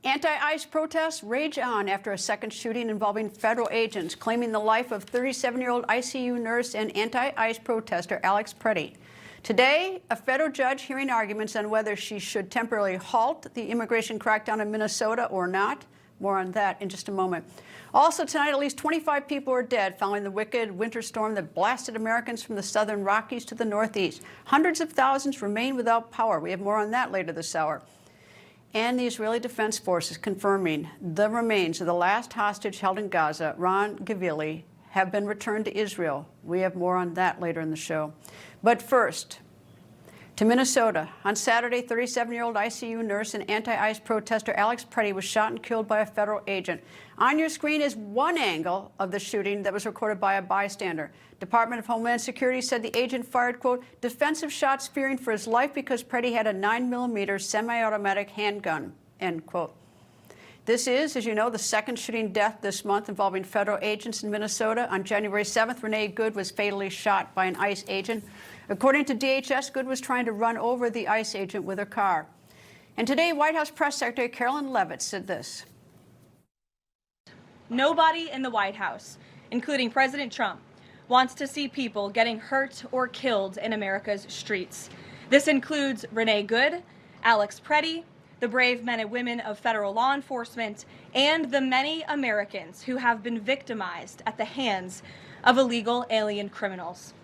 Anti-ICE protests rage on after a second shooting involving federal agents claiming the life of 37-year-old ICU nurse and anti-ICE protester Alex Pretti. Today, a federal judge hearing arguments on whether she should temporarily halt the immigration crackdown in Minnesota or not. More on that in just a moment. Also tonight, at least 25 people are dead following the wicked winter storm that blasted Americans from the southern Rockies to the northeast. Hundreds of thousands remain without power. We have more on that later this hour. And the Israeli Defense Forces confirming the remains of the last hostage held in Gaza, Ron Gavili, have been returned to Israel. We have more on that later in the show. But first, to Minnesota. On Saturday, 37-year-old ICU nurse and anti-ICE protester Alex Pretti was shot and killed by a federal agent. On your screen is one angle of the shooting that was recorded by a bystander. Department of Homeland Security said the agent fired, quote, defensive shots fearing for his life because Pretti had a 9mm semi-automatic handgun, end quote. This is, as you know, the second shooting death this month involving federal agents in Minnesota. On January 7th, Renee Good was fatally shot by an ICE agent. According to DHS, Good was trying to run over the ICE agent with her car. And today, White House Press Secretary Carolyn Leavitt said this. Nobody in the White House, including President Trump, wants to see people getting hurt or killed in America's streets. This includes Renee Good, Alex Pretti, the brave men and women of federal law enforcement, and the many Americans who have been victimized at the hands of illegal alien criminals.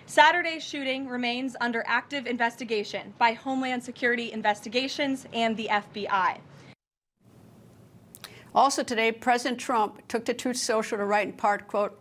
Saturday's shooting remains under active investigation by Homeland Security Investigations and the FBI. Also today, President Trump took to Truth Social to write in part, quote,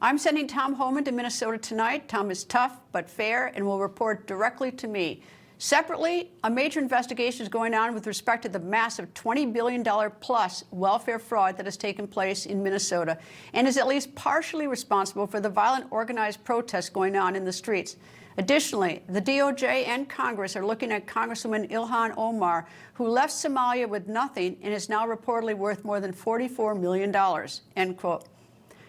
I'm sending Tom Homan to Minnesota tonight. Tom is tough but fair and will report directly to me. Separately, a major investigation is going on with respect to the massive $20 billion plus welfare fraud that has taken place in Minnesota and is at least partially responsible for the violent organized protests going on in the streets. Additionally, the DOJ and Congress are looking at Congresswoman Ilhan Omar, who left Somalia with nothing and is now reportedly worth more than $44 million, end quote.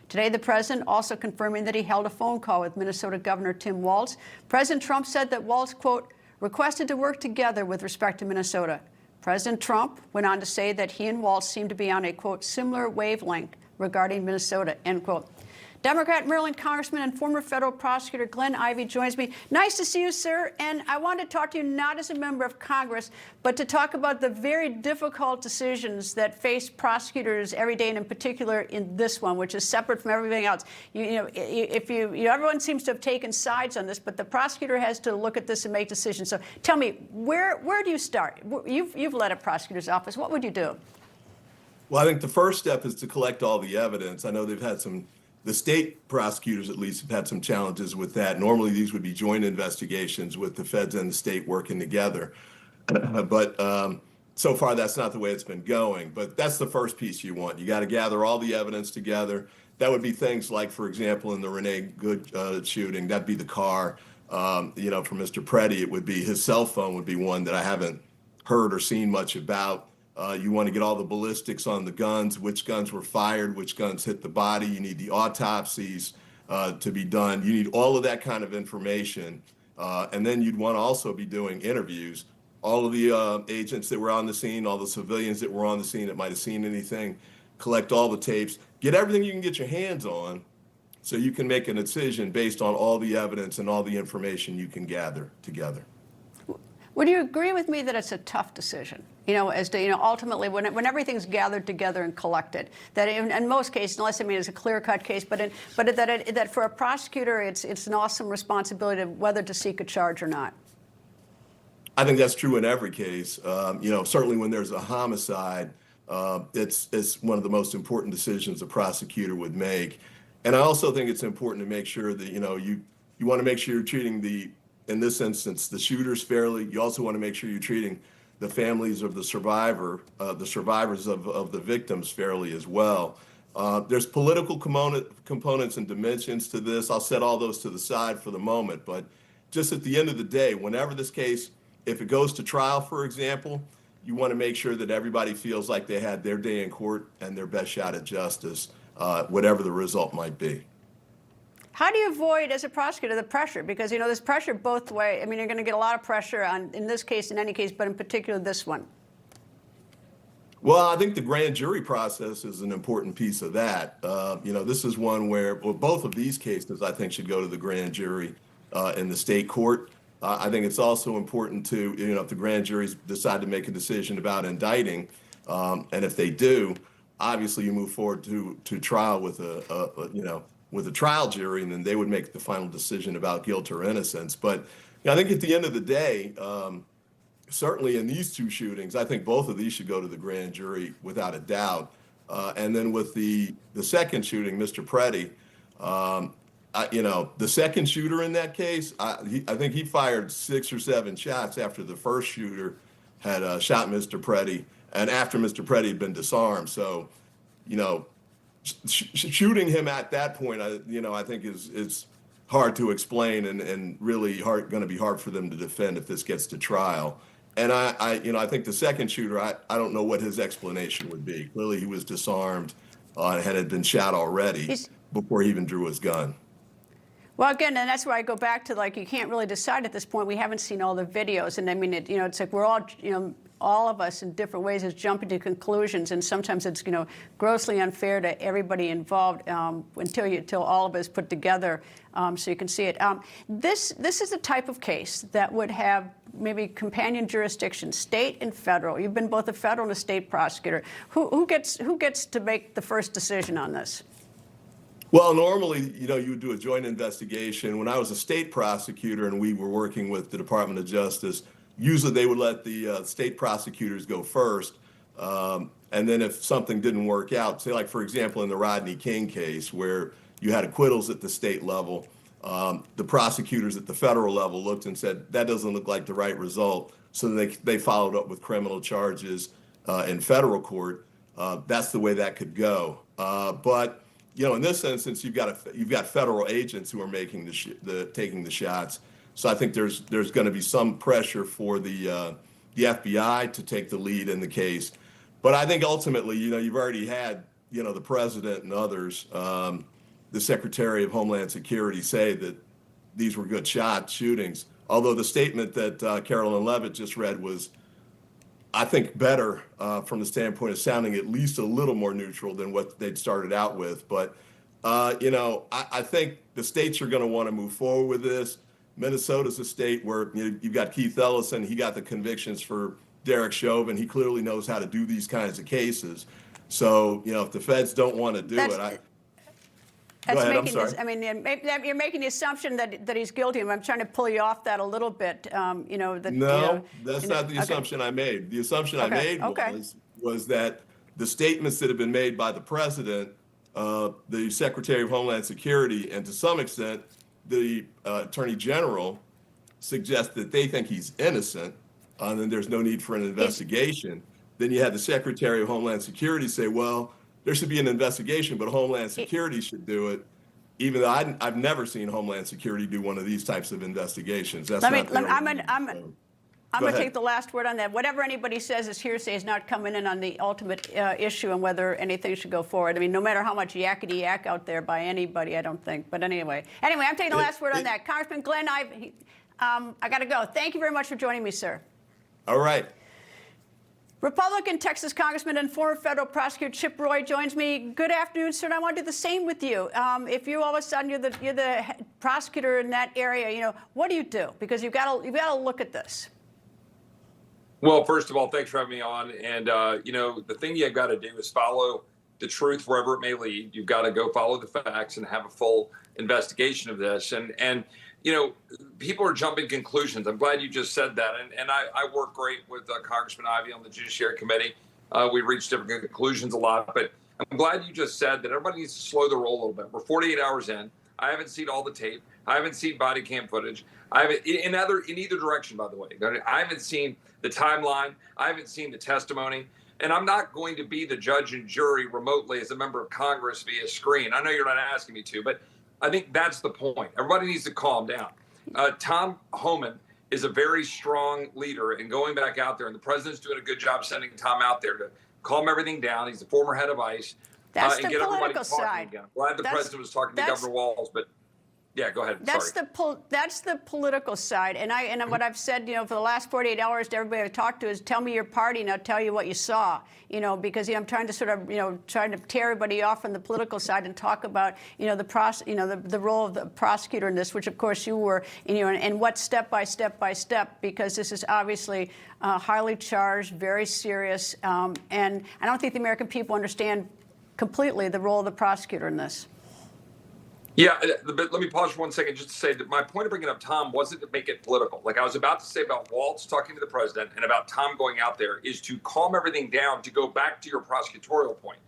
Today, the president also confirming that he held a phone call with Minnesota Governor Tim Walz. President Trump said that Walz, quote, requested to work together with respect to Minnesota. President Trump went on to say that he and Walz seem to be on a, quote, similar wavelength regarding Minnesota, end quote. Democrat Maryland Congressman and former federal prosecutor Glenn Ivey joins me. Nice to see you, sir. And I want to talk to you not as a member of Congress, but to talk about the very difficult decisions that face prosecutors every day, and in particular in this one, which is separate from everything else. Everyone seems to have taken sides on this, but the prosecutor has to look at this and make decisions. So tell me, where do you start? You've led a prosecutor's office. What would you do? Well, I think the first step is to collect all the evidence. I know they've had the state prosecutors, at least, have had some challenges with that. Normally, these would be joint investigations with the feds and the state working together. But so far, that's not the way it's been going. But that's the first piece you want. You got to gather all the evidence together. That would be things like, for example, in the Renee Good shooting, that'd be the car. For Mr. Pretti, it would be his cell phone would be one that I haven't heard or seen much about. You want to get all the ballistics on the guns, which guns were fired, which guns hit the body. You need the autopsies to be done. You need all of that kind of information. And then you'd want to also be doing interviews. All of the agents that were on the scene, all the civilians that were on the scene that might have seen anything, collect all the tapes, get everything you can get your hands on so you can make a decision based on all the evidence and all the information you can gather together. Would you agree with me that it's a tough decision? As to, ultimately, when everything's gathered together and collected, that in most cases, unless it's a clear-cut case, that for a prosecutor, it's an awesome responsibility of whether to seek a charge or not. I think that's true in every case. Certainly when there's a homicide, it's one of the most important decisions a prosecutor would make. And I also think it's important to make sure that, you want to make sure you're treating in this instance, the shooters fairly. You also want to make sure you're treating the families of the survivors of the victims fairly as well. There's political components and dimensions to this. I'll set all those to the side for the moment, but just at the end of the day, whenever this case, if it goes to trial, for example, you want to make sure that everybody feels like they had their day in court and their best shot at justice, whatever the result might be. How do you avoid, as a prosecutor, the pressure? Because, there's pressure both ways. You're going to get a lot of pressure in this case, in any case, but in particular this one. Well, I think the grand jury process is an important piece of that. This is one where, well, both of these cases, I think, should go to the grand jury in the state court. I think it's also important to, if the grand juries decide to make a decision about indicting, and if they do, obviously you move forward to trial with with a trial jury, and then they would make the final decision about guilt or innocence. But I think at the end of the day, certainly in these two shootings, I think both of these should go to the grand jury without a doubt. And then with the second shooting, Mr. Pretti, the second shooter in that case, I think he fired 6 or 7 shots after the first shooter had shot Mr. Pretti, and after Mr. Pretti had been disarmed. So, shooting him at that point, I think is hard to explain and really going to be hard for them to defend if this gets to trial. And I think the second shooter, I don't know what his explanation would be. Clearly, he was disarmed and had been shot already before he even drew his gun. Well, again, and that's where I go back to, like, you can't really decide at this point. We haven't seen all the videos, and I mean, it's like we're all of us in different ways is jumping to conclusions, and sometimes it's grossly unfair to everybody involved until all of us put together so you can see it. This is a type of case that would have maybe companion jurisdiction, state and federal. You've been both a federal and a state prosecutor. Who gets to make the first decision on this? Well, normally, you would do a joint investigation. When I was a state prosecutor and we were working with the Department of Justice, usually they would let the state prosecutors go first. And then if something didn't work out, say like, for example, in the Rodney King case where you had acquittals at the state level, the prosecutors at the federal level looked and said, that doesn't look like the right result. So they followed up with criminal charges in federal court. That's the way that could go. But in this instance, you've got federal agents who are making taking the shots. So I think there's going to be some pressure for the FBI to take the lead in the case. But I think ultimately, you've already had the president and others, the Secretary of Homeland Security, say that these were good shootings. Although the statement that Carolyn Leavitt just read was, I think, better from the standpoint of sounding at least a little more neutral than what they'd started out with. But, I think the states are going to want to move forward with this. Minnesota's a state where you've got Keith Ellison. He got the convictions for Derek Chauvin. He clearly knows how to do these kinds of cases. So, if the feds don't want to do it, Go ahead, I'm sorry. You're making the assumption that he's guilty. I'm trying to pull you off that a little bit. No, that's not the assumption I made. The assumption I made was that the statements that have been made by the president, the Secretary of Homeland Security, and to some extent the Attorney General suggest that they think he's innocent, and then there's no need for an investigation. Then you had the Secretary of Homeland Security say, well, there should be an investigation, but Homeland Security should do it, even though I've never seen Homeland Security do one of these types of investigations. That's I'm going to take the last word on that. Whatever anybody says is hearsay is not coming in on the ultimate issue and whether anything should go forward. I mean, no matter how much yakety yak out there by anybody, I don't think. But anyway, I'm taking the last word on that. Congressman Glenn Ivey, I got to go. Thank you very much for joining me, sir. All right. Republican Texas Congressman and former federal prosecutor Chip Roy joins me. Good afternoon, sir. And I want to do the same with you. If you all of a sudden you're the prosecutor in that area, what do you do? Because you've got to look at this. Well, first of all, thanks for having me on. And the thing you've got to do is follow the truth wherever it may lead. You've got to go follow the facts and have a full investigation of this. And people are jumping conclusions. I'm glad you just said that. And I work great with Congressman Ivey on the Judiciary Committee. We reach different conclusions a lot. But I'm glad you just said that everybody needs to slow the roll a little bit. We're 48 hours in. I haven't seen all the tape. I haven't seen body cam footage. I haven't in either direction, by the way. I haven't seen the timeline. I haven't seen the testimony. And I'm not going to be the judge and jury remotely as a member of Congress via screen. I know you're not asking me to, but I think that's the point. Everybody needs to calm down. Tom Homan is a very strong leader in going back out there, and the president's doing a good job sending Tom out there to calm everything down. He's the former head of ICE. That's and the get everybody political talking side. again. Glad the president was talking to Governor Walz, but Yeah, go ahead. That's Sorry. that's the political side, and what I've said, for the last 48 hours to everybody I've talked to is, tell me your party, and I'll tell you what you saw, because I'm trying to sort of, trying to tear everybody off on the political side and talk about, the role of the prosecutor in this, which of course you were, and what step by step, because this is obviously highly charged, very serious, and I don't think the American people understand completely the role of the prosecutor in this. Yeah, but let me pause for 1 second just to say that my point of bringing up Tom wasn't to make it political. Like I was about to say about Waltz talking to the president and about Tom going out there is to calm everything down, to go back to your prosecutorial point.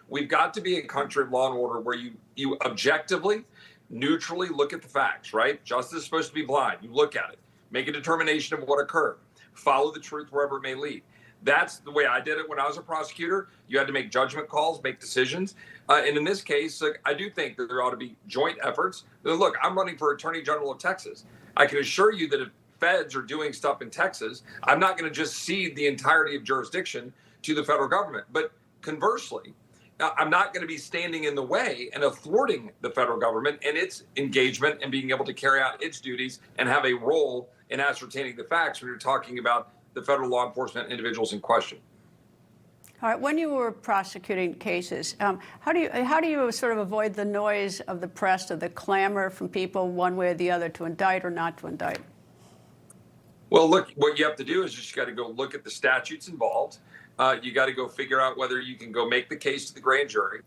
We've got to be a country of law and order where you objectively, neutrally look at the facts, right? Justice is supposed to be blind. You look at it, make a determination of what occurred, follow the truth wherever it may lead. That's the way I did it when I was a prosecutor. You had to make judgment calls, make decisions. And in this case, I do think that there ought to be joint efforts. Look, I'm running for Attorney General of Texas. I can assure you that if feds are doing stuff in Texas, I'm not going to just cede the entirety of jurisdiction to the federal government. But conversely, I'm not going to be standing in the way and thwarting the federal government and its engagement and being able to carry out its duties and have a role in ascertaining the facts when you're talking about the federal law enforcement individuals in question. All right. When you were prosecuting cases, how do you sort of avoid the noise of the press, or the clamor from people one way or the other to indict or not to indict? Well, look, what you have to do is just got to go look at the statutes involved. You got to go figure out whether you can go make the case to the grand jury.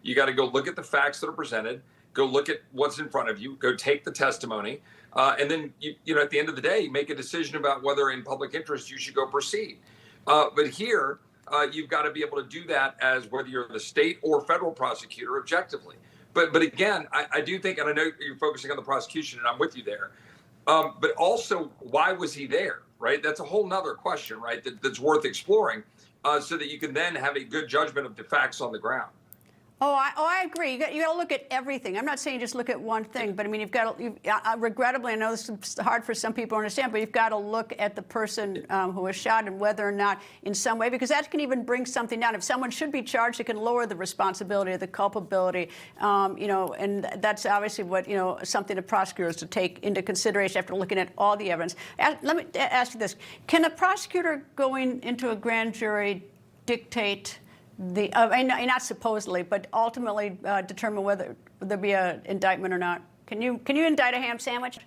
You got to go look at the facts that are presented. Go look at what's in front of you. Go take the testimony. And then, at the end of the day, make a decision about whether in public interest you should go proceed. But here, you've got to be able to do that as whether you're the state or federal prosecutor objectively. But again, I do think, and I know you're focusing on the prosecution, and I'm with you there. But also, why was he there, right? That's a whole nother question, right, that's worth exploring so that you can then have a good judgment of the facts on the ground. I agree. You got to look at everything. I'm not saying just look at one thing, but I mean, regrettably, I know this is hard for some people to understand, but you've got to look at the person who was shot and whether or not in some way, because that can even bring something down. If someone should be charged, it can lower the responsibility or the culpability, and that's obviously what, something the prosecutors to take into consideration after looking at all the evidence. Let me ask you this. Can a prosecutor going into a grand jury dictate not supposedly, but ultimately determine whether there be an indictment or not? Can you indict a ham sandwich?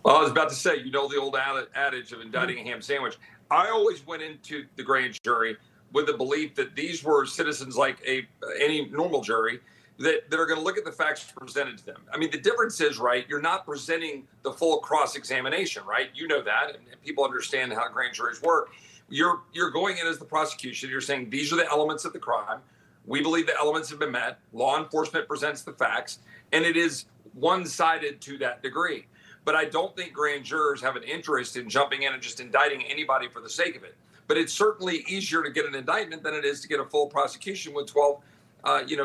Well, I was about to say, the old adage of indicting a ham sandwich. I always went into the grand jury with the belief that these were citizens like any normal jury that are going to look at the facts presented to them. I mean, the difference is, right, you're not presenting the full cross-examination, right? You know that, and people understand how grand juries work. You're going in as the prosecution. You're saying these are the elements of the crime. We believe the elements have been met. Law enforcement presents the facts, and it is one-sided to that degree. But I don't think grand jurors have an interest in jumping in and just indicting anybody for the sake of it. But it's certainly easier to get an indictment than it is to get a full prosecution with 12,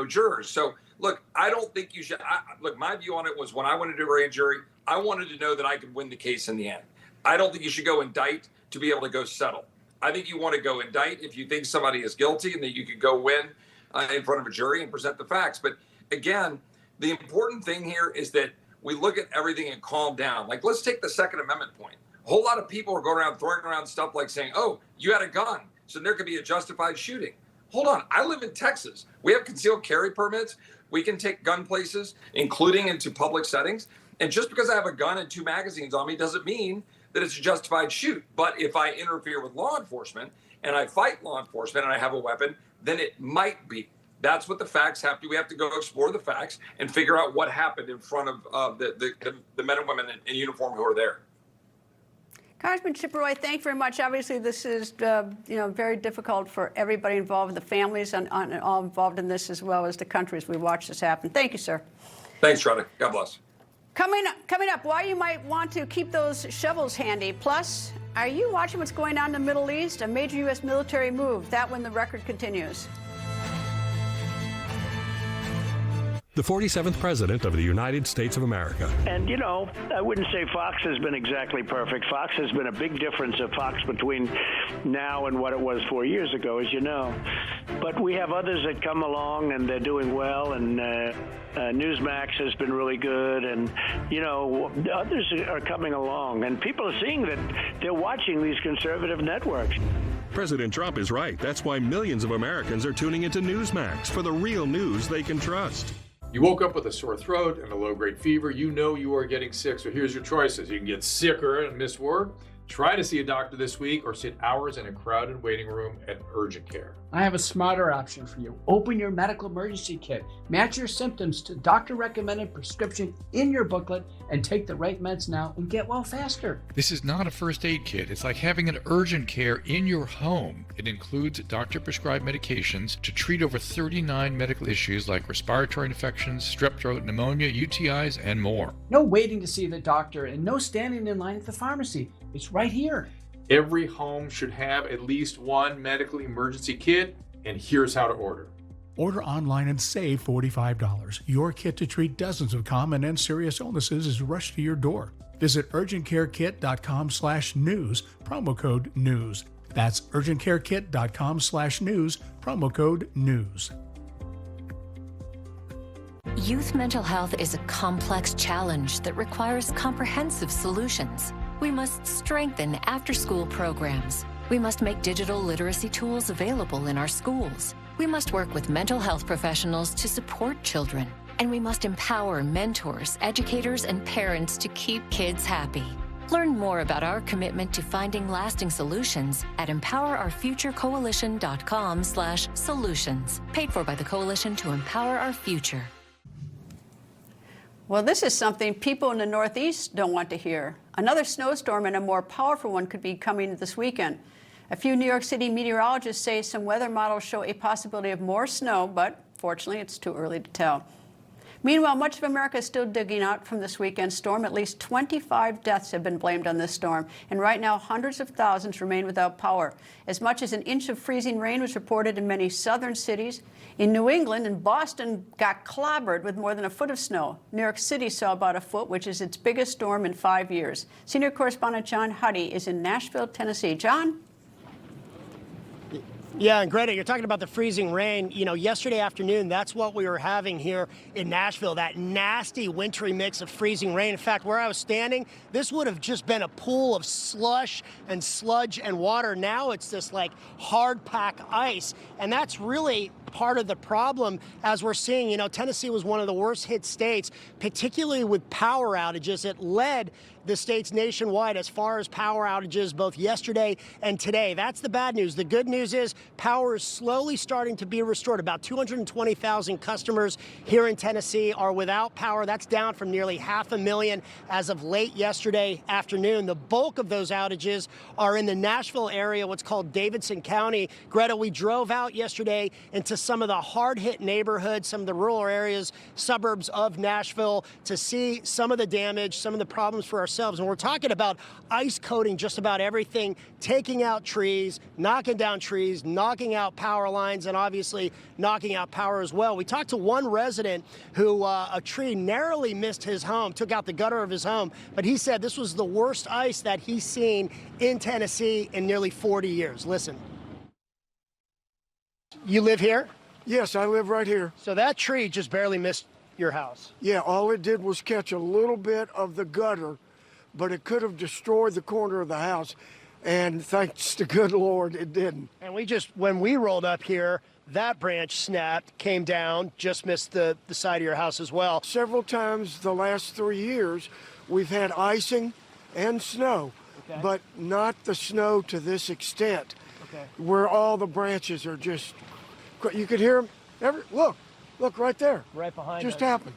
jurors. So, look, I don't think you should. Look, my view on it was when I went into a grand jury, I wanted to know that I could win the case in the end. I don't think you should go indict to be able to go settle. I think you want to go indict if you think somebody is guilty and that you could go win in front of a jury and present the facts. But again, the important thing here is that we look at everything and calm down. Like, let's take the Second Amendment point. A whole lot of people are going around throwing around stuff like saying, oh, you had a gun, so there could be a justified shooting. Hold on. I live in Texas. We have concealed carry permits. We can take gun places, including into public settings. And just because I have a gun and 2 magazines on me doesn't mean that it's a justified shoot. But if I interfere with law enforcement and I fight law enforcement and I have a weapon, then it might be. That's what the facts have to. We have to go explore the facts and figure out what happened in front of the men and women in uniform who are there. Congressman Chip Roy, thank you very much. Obviously, this is very difficult for everybody involved, the families and all involved in this, as well as the country as we watch this happen. Thank you, sir. Thanks, Shredder. God bless. Coming up, why you might want to keep those shovels handy. Plus, are you watching what's going on in the Middle East? A major U.S. military move. That when the record continues. the 47th President of the United States of America. And, you know, I wouldn't say Fox has been exactly perfect. Fox has been a big difference of Fox between now and what it was 4 years ago, as you know. But we have others that come along, and they're doing well, and Newsmax has been really good, and, you know, others are coming along, and people are seeing that they're watching these conservative networks. President Trump is right. That's why millions of Americans are tuning into Newsmax for the real news they can trust. You woke up with a sore throat and a low-grade fever. You know you are getting sick, so here's your choices. You can get sicker and miss work, try to see a doctor this week, or sit hours in a crowded waiting room at urgent care. I have a smarter option for you. Open your medical emergency kit. Match your symptoms to doctor-recommended prescription in your booklet and take the right meds now and get well faster. This is not a first aid kit. It's like having an urgent care in your home. It includes doctor-prescribed medications to treat over 39 medical issues like respiratory infections, strep throat, pneumonia, UTIs, and more. No waiting to see the doctor and no standing in line at the pharmacy. It's right here. Every home should have at least one medical emergency kit, and here's how to order. Order online and save $45. Your kit to treat dozens of common and serious illnesses is rushed to your door. Visit urgentcarekit.com/news, promo code NEWS. That's urgentcarekit.com/news, promo code NEWS. Youth mental health is a complex challenge that requires comprehensive solutions. We must strengthen after-school programs. We must make digital literacy tools available in our schools. We must work with mental health professionals to support children. And we must empower mentors, educators, and parents to keep kids happy. Learn more about our commitment to finding lasting solutions at empowerourfuturecoalition.com/solutions. Paid for by the Coalition to Empower Our Future. Well, this is something people in the Northeast don't want to hear. Another snowstorm, and a more powerful one, could be coming this weekend. A few New York City meteorologists say some weather models show a possibility of more snow, but fortunately it's too early to tell. Meanwhile, much of America is still digging out from this weekend's storm. At least 25 deaths have been blamed on this storm, and right now hundreds of thousands remain without power. As much as an inch of freezing rain was reported in many southern cities. In New England and Boston got clobbered with more than a foot of snow. New York City saw about a foot, which is its biggest storm in 5 years. Senior correspondent John Huddy is in Nashville, Tennessee. John? Yeah, and Greta, you're talking about the freezing rain. You know, yesterday afternoon, that's what we were having here in Nashville, that nasty wintry mix of freezing rain. In fact, where I was standing, this would have just been a pool of slush and sludge and water. Now it's this like hard pack ice, and that's really part of the problem. As we're seeing, you know, Tennessee was one of the worst hit states, particularly with power outages. It led the states nationwide as far as power outages both yesterday and today. That's the bad news. The good news is power is slowly starting to be restored. About 220,000 customers here in Tennessee are without power. That's down from nearly 500,000 as of late yesterday afternoon. The bulk of those outages are in the Nashville area, what's called Davidson County. Greta, we drove out yesterday into some of the hard-hit neighborhoods, some of the rural areas, suburbs of Nashville, to see some of the damage, some of the problems for ourselves. And we're talking about ice coating just about everything, taking out trees, knocking down trees, knocking out power lines, and obviously knocking out power as well. We talked to one resident who a tree narrowly missed his home, took out the gutter of his home, but he said this was the worst ice that he's seen in Tennessee in nearly 40 years. Listen. You live here? Yes, I live right here. So that tree just barely missed your house? Yeah, all it did was catch a little bit of the gutter, but it could have destroyed the corner of the house. And thanks to good Lord, it didn't. And when we rolled up here, that branch snapped, came down, just missed the side of your house as well. Several times the last 3 years, we've had icing and snow, but not the snow to this extent, where all the branches are just, you could hear them. Look right there. Right behind us. Just happened.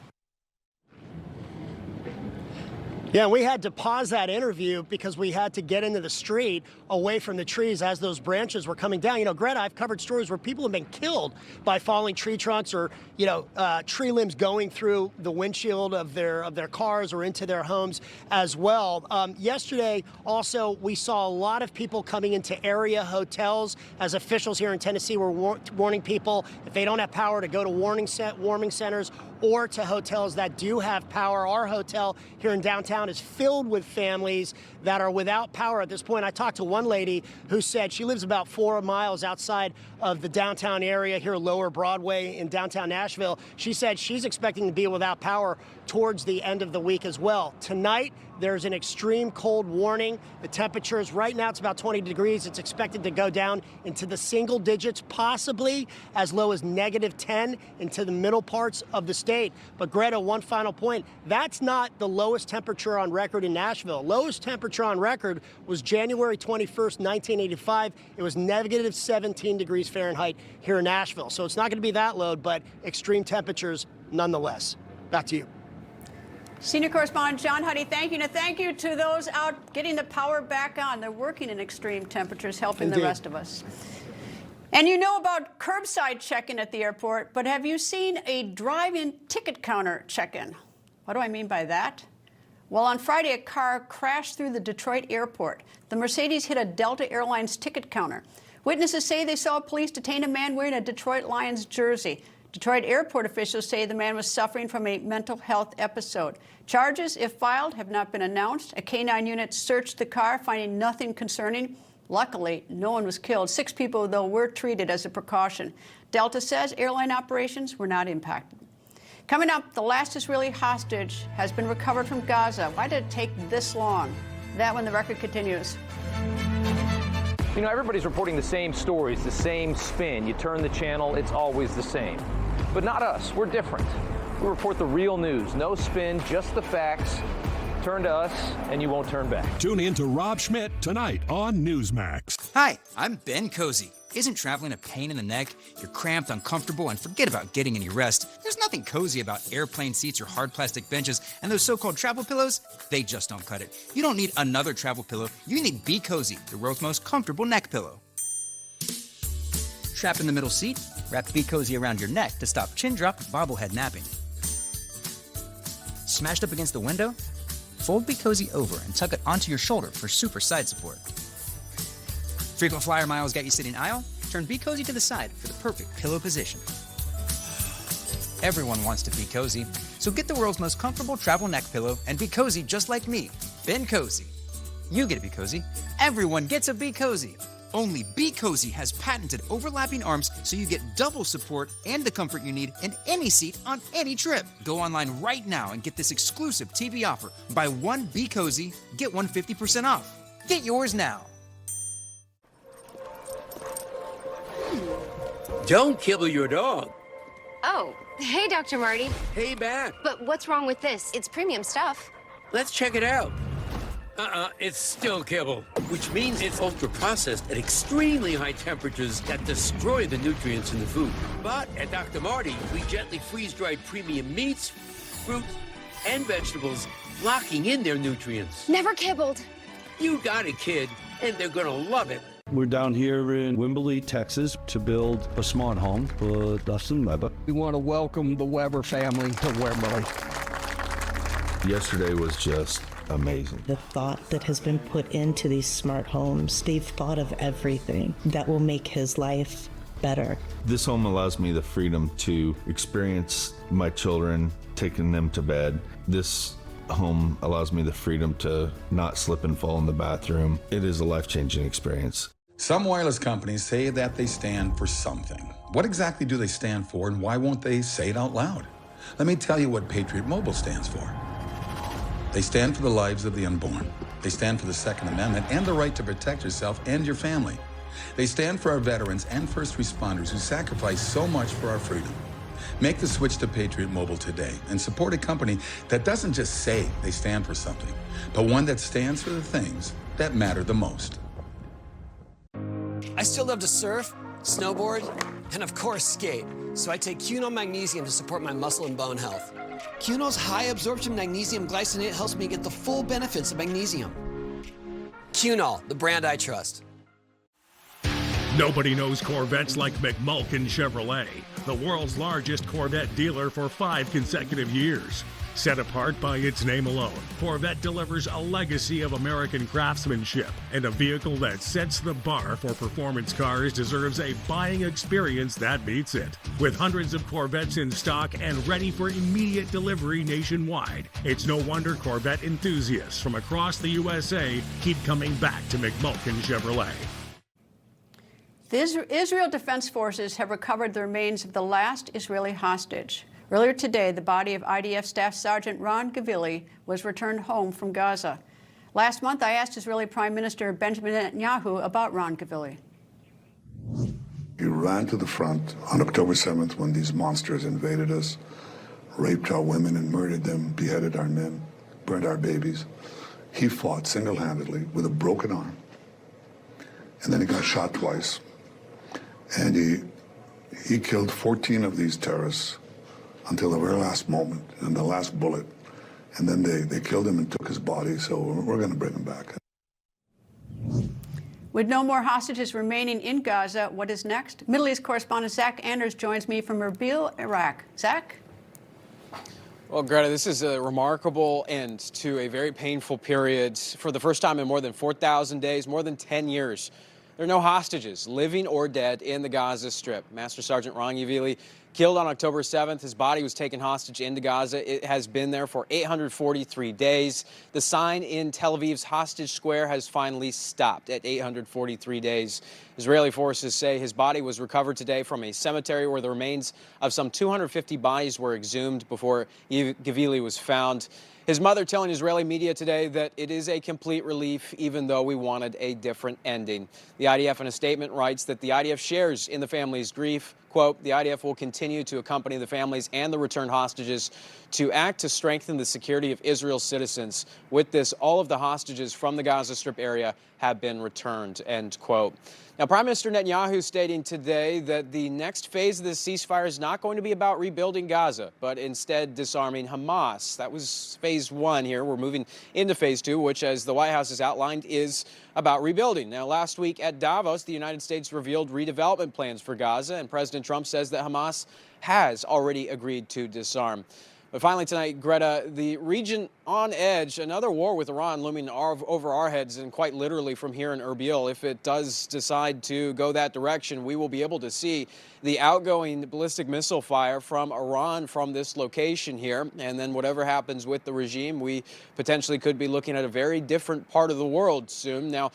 Yeah, we had to pause that interview because we had to get into the street away from the trees as those branches were coming down. You know, Greta, I've covered stories where people have been killed by falling tree trunks or, you know, tree limbs going through the windshield of their cars or into their homes as well. Yesterday, also, we saw a lot of people coming into area hotels as officials here in Tennessee were warning people if they don't have power to go to warming centers or to hotels that do have power. Our hotel here in downtown is filled with families that are without power at this point. I talked to one lady who said she lives about 4 miles outside of the downtown area here, Lower Broadway in downtown Nashville. She said she's expecting to be without power towards the end of the week as well. Tonight, there's an extreme cold warning. The temperatures right now, it's about 20 degrees. It's expected to go down into the single digits, possibly as low as -10 into the middle parts of the state. But Greta, one final point. That's not the lowest temperature on record in Nashville. Lowest temperature on record was January 21st, 1985. It was -17 degrees Fahrenheit here in Nashville. So it's not going to be that low, but extreme temperatures nonetheless. Back to you. Senior correspondent John Huddy, thank you. And thank you to those out getting the power back on. They're working in extreme temperatures, helping Indeed. the rest of us. And you know about curbside check-in at the airport, but have you seen a drive-in ticket counter check-in? What do I mean by that? Well, on Friday, a car crashed through the Detroit airport. The Mercedes hit a Delta Airlines ticket counter. Witnesses say they saw police detain a man wearing a Detroit Lions jersey. Detroit airport officials say the man was suffering from a mental health episode. Charges, if filed, have not been announced. A K-9 unit searched the car, finding nothing concerning. Luckily, no one was killed. 6 people, though, were treated as a precaution. Delta says airline operations were not impacted. Coming up, the last Israeli hostage has been recovered from Gaza. Why did it take this long? That when the record continues. You know, everybody's reporting the same stories, the same spin. You turn the channel, it's always the same. But not us. We're different. We report the real news. No spin, just the facts. Turn to us, and you won't turn back. Tune in to Rob Schmidt tonight on Newsmax. Hi, I'm Ben Cozy. Isn't traveling a pain in the neck? You're cramped, uncomfortable, and forget about getting any rest. There's nothing cozy about airplane seats or hard plastic benches, and those so-called travel pillows, they just don't cut it. You don't need another travel pillow. You need Be Cozy, the world's most comfortable neck pillow. Trapped in the middle seat? Wrap Be Cozy around your neck to stop chin drop, bobblehead napping. Smashed up against the window? Fold Be Cozy over and tuck it onto your shoulder for super side support. Frequent flyer miles got you sitting aisle? Turn Be Cozy to the side for the perfect pillow position. Everyone wants to be cozy, so get the world's most comfortable travel neck pillow and be cozy just like me, Ben Cozy. You get to be cozy. Everyone gets a Be Cozy. Only Be Cozy has patented overlapping arms so you get double support and the comfort you need in any seat on any trip. Go online right now and get this exclusive TV offer. Buy one Be Cozy, get one 50% off. Get yours now. Don't kibble your dog. Oh, hey, Dr. Marty. Hey, Matt. But what's wrong with this? It's premium stuff. Let's check it out. It's still kibble, which means it's ultra-processed at extremely high temperatures that destroy the nutrients in the food. But at Dr. Marty, we gently freeze-dried premium meats, fruits, and vegetables, locking in their nutrients. Never kibbled. You got it, kid, and they're gonna love it. We're down here in Wimberley, Texas, to build a smart home for Dustin Weber. We want to welcome the Weber family to Wimberley. Yesterday was just amazing. The thought that has been put into these smart homes, they've thought of everything that will make his life better. This home allows me the freedom to experience my children, taking them to bed. This home allows me the freedom to not slip and fall in the bathroom. It is a life-changing experience. Some wireless companies say that they stand for something. What exactly do they stand for, and why won't they say it out loud? Let me tell you what Patriot Mobile stands for. They stand for the lives of the unborn. They stand for the Second Amendment and the right to protect yourself and your family. They stand for our veterans and first responders who sacrifice so much for our freedom. Make the switch to Patriot Mobile today and support a company that doesn't just say they stand for something, but one that stands for the things that matter the most. I still love to surf, snowboard, and of course skate. So I take Cunol Magnesium to support my muscle and bone health. Cunol's high absorption magnesium glycinate helps me get the full benefits of magnesium. Cunol, the brand I trust. Nobody knows Corvettes like McMulkin Chevrolet, the world's largest Corvette dealer for 5 consecutive years. Set apart by its name alone, Corvette delivers a legacy of American craftsmanship, and a vehicle that sets the bar for performance cars deserves a buying experience that beats it. With hundreds of Corvettes in stock and ready for immediate delivery nationwide, it's no wonder Corvette enthusiasts from across the USA keep coming back to McMulkin Chevrolet. The Israel Defense Forces have recovered the remains of the last Israeli hostage. Earlier today, the body of IDF Staff Sergeant Ron Gavili was returned home from Gaza. Last month, I asked Israeli Prime Minister Benjamin Netanyahu about Ron Gavili. He ran to the front on October 7th when these monsters invaded us, raped our women and murdered them, beheaded our men, burned our babies. He fought single-handedly with a broken arm. And then he got shot twice. And he killed 14 of these terrorists until the very last moment and the last bullet. And then they killed him and took his body, so we're going to bring him back. With no more hostages remaining in Gaza, what is next? Middle East correspondent Zach Anders joins me from Erbil, Iraq. Zach? Well, Greta, this is a remarkable end to a very painful period. For the first time in more than 4,000 days, more than 10 years, there are no hostages, living or dead, in the Gaza Strip. Master Sergeant Ron Gavili killed on October 7th. His body was taken hostage into Gaza. It has been there for 843 days. The sign in Tel Aviv's hostage square has finally stopped at 843 days. Israeli forces say his body was recovered today from a cemetery where the remains of some 250 bodies were exhumed before Gavili was found. His mother telling Israeli media today that it is a complete relief, even though we wanted a different ending. The IDF in a statement writes that the IDF shares in the family's grief. Quote, the IDF will continue to accompany the families and the returned hostages to act to strengthen the security of Israel's citizens. With this, all of the hostages from the Gaza Strip area have been returned, end quote. Now, Prime Minister Netanyahu stating today that the next phase of this ceasefire is not going to be about rebuilding Gaza, but instead disarming Hamas. That was phase 1 here. We're moving into phase 2, which, as the White House has outlined, is about rebuilding. Now, last week at Davos, the United States revealed redevelopment plans for Gaza, and President Trump says that Hamas has already agreed to disarm. But finally tonight, Greta, the region on edge, another war with Iran looming over our heads, and quite literally from here in Erbil. If it does decide to go that direction, we will be able to see the outgoing ballistic missile fire from Iran from this location here. And then whatever happens with the regime, we potentially could be looking at a very different part of the world soon. Now,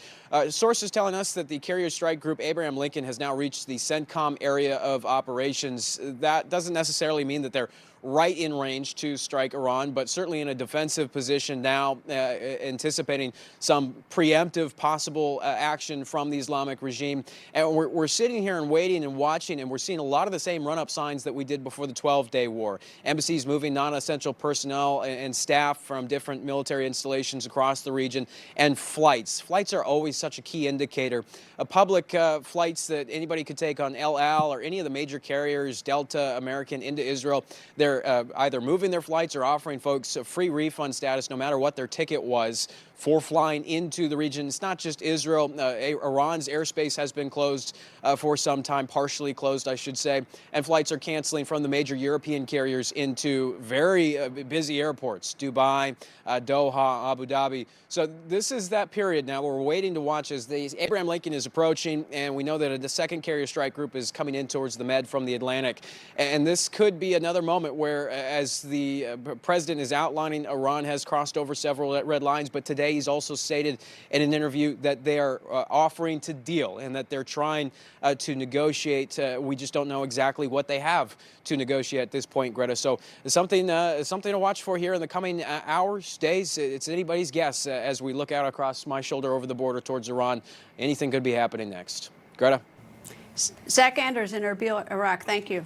sources telling us that the carrier strike group Abraham Lincoln has now reached the CENTCOM area of operations. That doesn't necessarily mean that they're right in range to strike Iran, but certainly in a defensive position now, anticipating some preemptive possible action from the Islamic regime. And we're sitting here and waiting and watching, and we're seeing a lot of the same run-up signs that we did before the 12-day war. Embassies moving non-essential personnel and staff from different military installations across the region, and flights. Flights are always such a key indicator. Public flights that anybody could take on El Al or any of the major carriers, Delta, American, into Israel, they're either moving their flights or offering folks a free refund status no matter what their ticket was for flying into the region. It's not just Israel. Iran's airspace has been closed for some time, partially closed, I should say, and flights are canceling from the major European carriers into very busy airports, Dubai, Doha, Abu Dhabi. So this is that period now where we're waiting to watch as the Abraham Lincoln is approaching, and we know that the second carrier strike group is coming in towards the Med from the Atlantic. And this could be another moment where, as the president is outlining, Iran has crossed over several red lines, but today he's also stated in an interview that they are offering to deal and that they're trying to negotiate. We just don't know exactly what they have to negotiate at this point, Greta. So something to watch for here in the coming hours, days. It's anybody's guess as we look out across my shoulder over the border towards Iran. Anything could be happening next. Greta? Zach Anders in Erbil, Iraq. Thank you.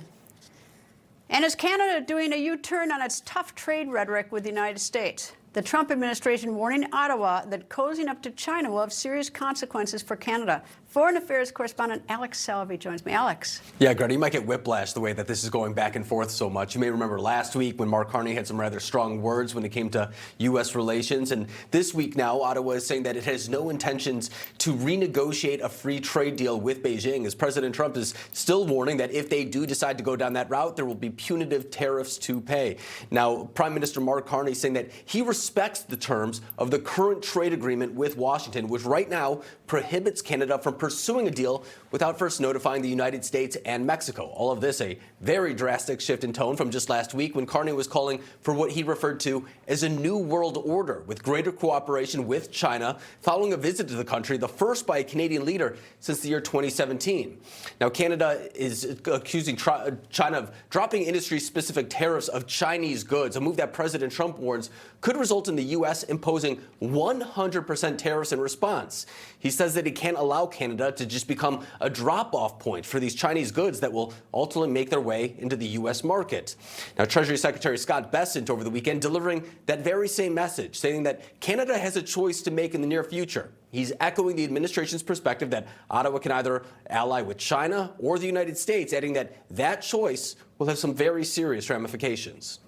And is Canada doing a U-turn on its tough trade rhetoric with the United States? The Trump administration warning Ottawa that cozying up to China will have serious consequences for Canada. Foreign Affairs correspondent Alex Salvi joins me. Alex. Yeah, Greta, you might get whiplash the way that this is going back and forth so much. You may remember last week when Mark Carney had some rather strong words when it came to U.S. relations. And this week now, Ottawa is saying that it has no intentions to renegotiate a free trade deal with Beijing, as President Trump is still warning that if they do decide to go down that route, there will be punitive tariffs to pay. Now, Prime Minister Mark Carney is saying that he respects the terms of the current trade agreement with Washington, which right now prohibits Canada from pursuing a deal without first notifying the United States and Mexico. All of this a very drastic shift in tone from just last week when Carney was calling for what he referred to as a new world order with greater cooperation with China following a visit to the country, the first by a Canadian leader since the year 2017. Now, Canada is accusing China of dropping industry-specific tariffs of Chinese goods, a move that President Trump warns could result in the U.S. imposing 100% tariffs in response. He says that he can't allow Canada to just become a drop-off point for these Chinese goods that will ultimately make their way into the U.S. market. Now, Treasury Secretary Scott Bessent over the weekend delivering that very same message, saying that Canada has a choice to make in the near future. He's echoing the administration's perspective that Ottawa can either ally with China or the United States, adding that that choice will have some very serious ramifications.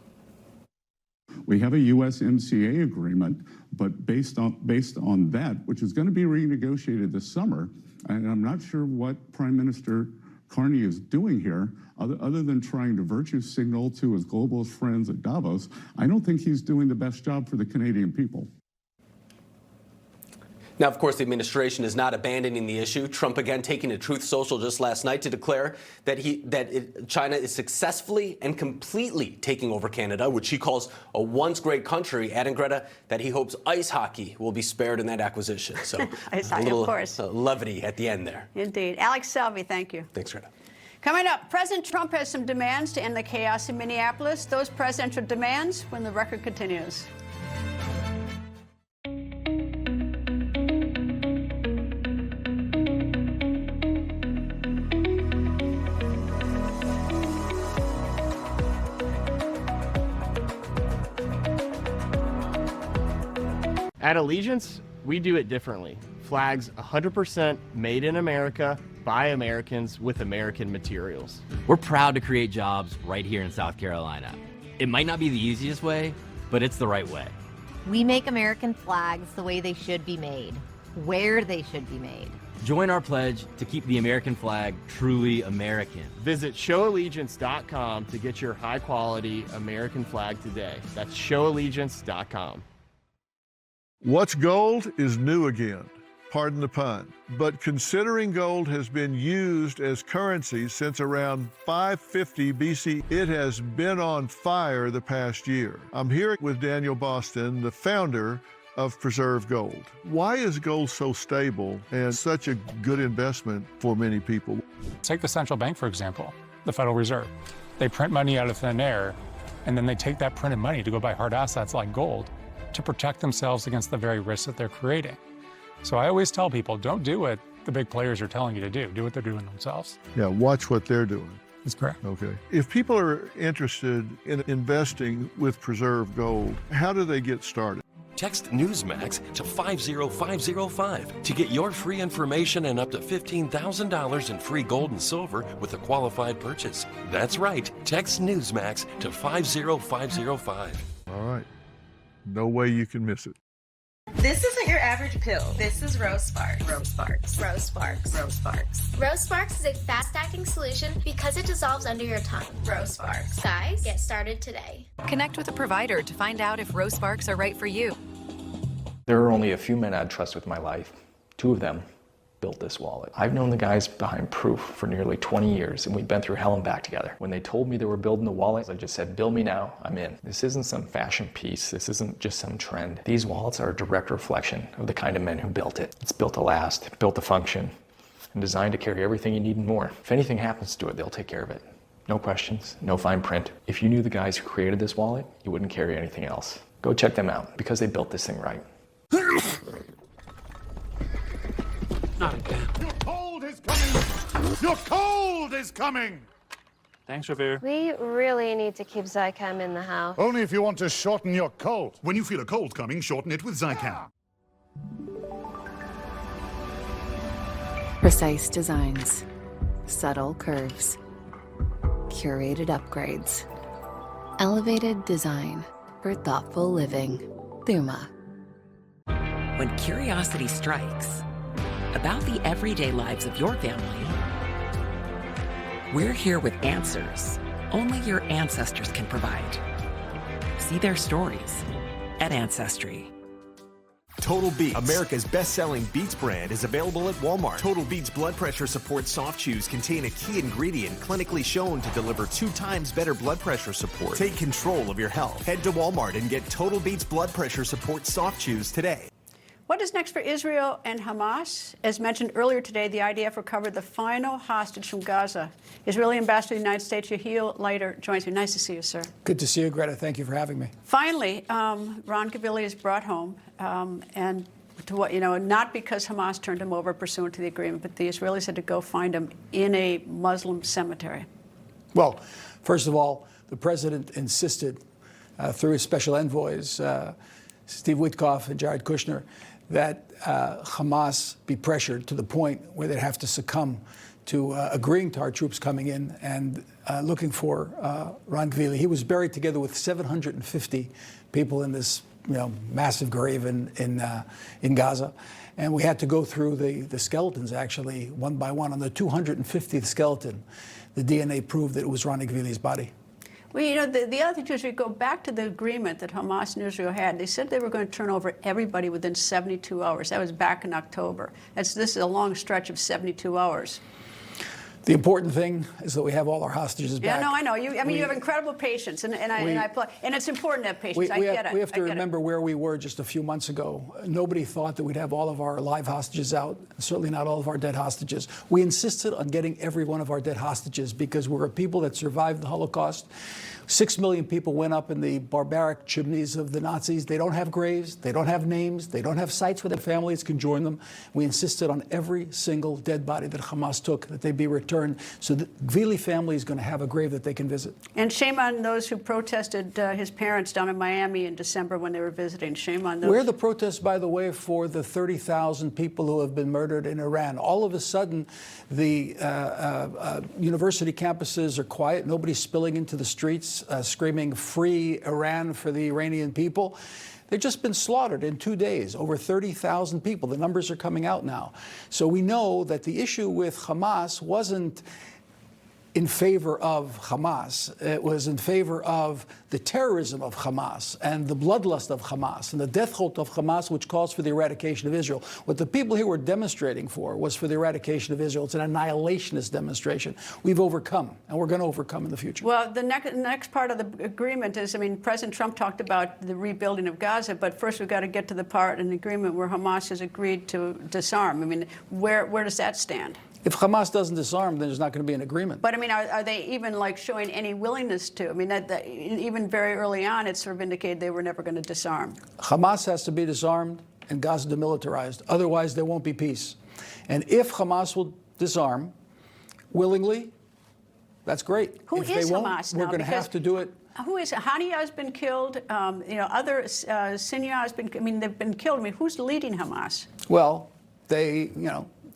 We have a USMCA agreement, but based on that, which is going to be renegotiated this summer, and I'm not sure what Prime Minister Carney is doing here, other than trying to virtue signal to his globalist friends at Davos. I don't think he's doing the best job for the Canadian people. Now, of course, the administration is not abandoning the issue. Trump again taking to Truth Social just last night to declare that China is successfully and completely taking over Canada, which he calls a once great country, adding, Greta, that he hopes ice hockey will be spared in that acquisition. So Ice a hockey, little of course. levity at the end there. Indeed. Alex Salvi, thank you. Thanks, Greta. Coming up, President Trump has some demands to end the chaos in Minneapolis. Those presidential demands when the record continues. At Allegiance, we do it differently. Flags 100% made in America, by Americans, with American materials. We're proud to create jobs right here in South Carolina. It might not be the easiest way, but it's the right way. We make American flags the way they should be made, where they should be made. Join our pledge to keep the American flag truly American. Visit showallegiance.com to get your high-quality American flag today. That's showallegiance.com. What's gold is new again, pardon the pun. But considering gold has been used as currency since around 550 BC, it has been on fire the past year. I'm here with Daniel Boston, the founder of Preserve Gold. Why is gold so stable and such a good investment for many people? Take the central bank, for example, the Federal Reserve. They print money out of thin air, and then they take that printed money to go buy hard assets like gold to protect themselves against the very risks that they're creating. So I always tell people, don't do what the big players are telling you to do. Do what they're doing themselves. Yeah, watch what they're doing. That's correct. Okay. If people are interested in investing with Preserve Gold, how do they get started? Text Newsmax to 50505 to get your free information and up to $15,000 in free gold and silver with a qualified purchase. That's right. Text Newsmax to 50505. All right. No way you can miss it. This isn't your average pill. This is Rose Sparks. Rose Sparks. Rose Sparks. Rose Sparks. Rose Sparks is a fast-acting solution because it dissolves under your tongue. Rose Sparks. Guys, get started today. Connect with a provider to find out if Rose Sparks are right for you. There are only a few men I'd trust with my life. Two of them built this wallet. I've known the guys behind Proof for nearly 20 years, and we've been through hell and back together. When they told me they were building the wallet, I just said, bill me now, I'm in. This isn't some fashion piece. This isn't just some trend. These wallets are a direct reflection of the kind of men who built it. It's built to last, built to function, and designed to carry everything you need and more. If anything happens to it, they'll take care of it. No questions, no fine print. If you knew the guys who created this wallet, you wouldn't carry anything else. Go check them out, because they built this thing right. Not again. Your cold is coming! Your cold is coming! Thanks, Revere. We really need to keep Zycam in the house. Only if you want to shorten your cold. When you feel a cold coming, shorten it with Zycam. Precise designs, subtle curves, curated upgrades, elevated design for thoughtful living. Thuma. When curiosity strikes about the everyday lives of your family, we're here with answers only your ancestors can provide. See their stories at Ancestry. Total Beats, America's best-selling Beats brand, is available at Walmart. Total Beats blood pressure support soft chews contain a key ingredient clinically shown to deliver 2 times better blood pressure support. Take control of your health. Head to Walmart and get Total Beats blood pressure support soft chews today. What is next for Israel and Hamas? As mentioned earlier today, the IDF recovered the final hostage from Gaza. Israeli Ambassador to the United States, Yechiel Leiter, joins me. Nice to see you, sir. Good to see you, Greta. Thank you for having me. Finally, Ron Gavili is brought home, and to what, not because Hamas turned him over pursuant to the agreement, but the Israelis had to go find him in a Muslim cemetery. Well, first of all, the president insisted through his special envoys, Steve Witkoff and Jared Kushner, that Hamas be pressured to the point where they'd have to succumb to agreeing to our troops coming in and looking for Ron Gavili. He was buried together with 750 people in this massive grave in Gaza. And we had to go through the skeletons, actually, one by one. On the 250th skeleton, the DNA proved that it was Ron Gavili's body. Well, the other thing, too, is we go back to the agreement that Hamas and Israel had. They said they were going to turn over everybody within 72 hours. That was back in October. This is a long stretch of 72 hours. The important thing is that we have all our hostages back. Yeah, no, I know. You have incredible patience, and it's important to have patience. I get it. We have to remember where we were just a few months ago. Nobody thought that we'd have all of our live hostages out, certainly not all of our dead hostages. We insisted on getting every one of our dead hostages because we're a people that survived the Holocaust. 6 million people went up in the barbaric chimneys of the Nazis. They don't have graves. They don't have names. They don't have sites where their families can join them. We insisted on every single dead body that Hamas took, that they be returned. So the Gavili family is going to have a grave that they can visit. And shame on those who protested his parents down in Miami in December when they were visiting. Shame on those. Where are the protests, by the way, for the 30,000 people who have been murdered in Iran? All of a sudden, the university campuses are quiet. Nobody's spilling into the streets screaming, "Free Iran" for the Iranian people. They've just been slaughtered in 2 days, over 30,000 people. The numbers are coming out now. So we know that the issue with Hamas wasn't in favor of Hamas. It was in favor of the terrorism of Hamas and the bloodlust of Hamas and the death cult of Hamas, which calls for the eradication of Israel. What the people here were demonstrating for was for the eradication of Israel. It's an annihilationist demonstration. We've overcome, and we're going to overcome in the future. Well, the next part of the agreement is, President Trump talked about the rebuilding of Gaza, but first we've got to get to the part in the agreement where Hamas has agreed to disarm. Where does that stand? If Hamas doesn't disarm, then there's not going to be an agreement. But are they even showing any willingness to? Even very early on, it sort of indicated they were never going to disarm. Hamas has to be disarmed and Gaza demilitarized. Otherwise, there won't be peace. And if Hamas will disarm willingly, that's great. Who if is they won't, Hamas we're now? going to have to do it. Who is Huddy has been killed. Other Sinjar has been. They've been killed. Who's leading Hamas? Well,